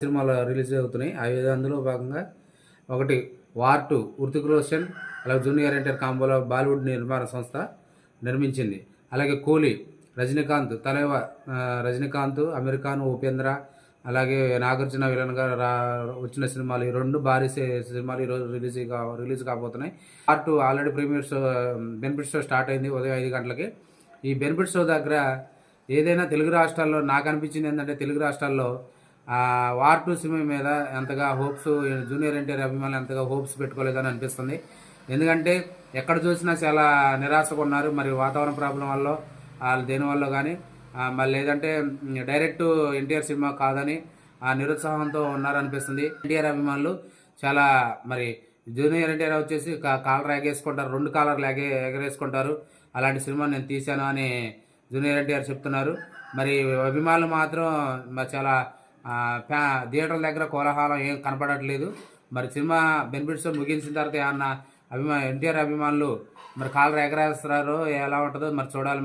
సినిమాలు రిలీజ్ అవుతున్నాయి. అందులో భాగంగా ఒకటి వార్ 2 హృతిక్ రోషన్ అలాగే జూనియర్ ఎన్టీఆర్ కాంబోలో బాలీవుడ్ నిర్మాణ సంస్థ నిర్మించింది. అలాగే కూలీ రజనీకాంత్, అమీర్ ఖాన్, ఉపేంద్ర అలాగే నాగార్జున విలన్గా వచ్చిన సినిమాలు ఈ రెండు భారీ సినిమాలు ఈరోజు రిలీజ్ కాబోతున్నాయి. War 2 already premiere show benefit show start అయింది ఉదయం 5 గంటలకి. ఈ బెనిఫిట్ షో దగ్గర ఏదైనా తెలుగు రాష్ట్రాల్లో నాకు అనిపించింది ఏంటంటే, తెలుగు రాష్ట్రాల్లో వార్ 2 సినిమా మీద ఎంతగా హోప్స్ జూనియర్ ఎన్టీఆర్ అభిమానులు ఎంతగా హోప్స్ పెట్టుకోలేదని అనిపిస్తుంది. ఎందుకంటే ఎక్కడ చూసినా చాలా నిరాశగా ఉన్నారు. మరి వాతావరణ ప్రాబ్లం వల్ల దేనివల్ల కానీ మళ్ళీ లేదంటే డైరెక్ట్ ఎన్టీఆర్ సినిమా కాదని నిరుత్సాహంతో ఉన్నారనిపిస్తుంది. ఎన్టీఆర్ అభిమానులు చాలా మరి జూనియర్ ఎన్టీఆర్ వచ్చేసి కాలర్ ఎగేసుకుంటారు, 2 కాలర్లు ఎగరేసుకుంటారు. అలాంటి సినిమా నేను తీశాను అని జూనియర్ ఎన్టీఆర్ చెప్తున్నారు. మరి అభిమానులు మాత్రం చాలా థియేటర్ల దగ్గర కోలాహలం ఏం కనపడట్లేదు. మరి సినిమా బెనిఫిట్స్ ముగించిన తర్వాత ఏమన్నా ఎన్టీఆర్ అభిమానులు మరి కాలర్ ఎగరేస్తారో ఎలా ఉంటుందో మరి చూడాలి.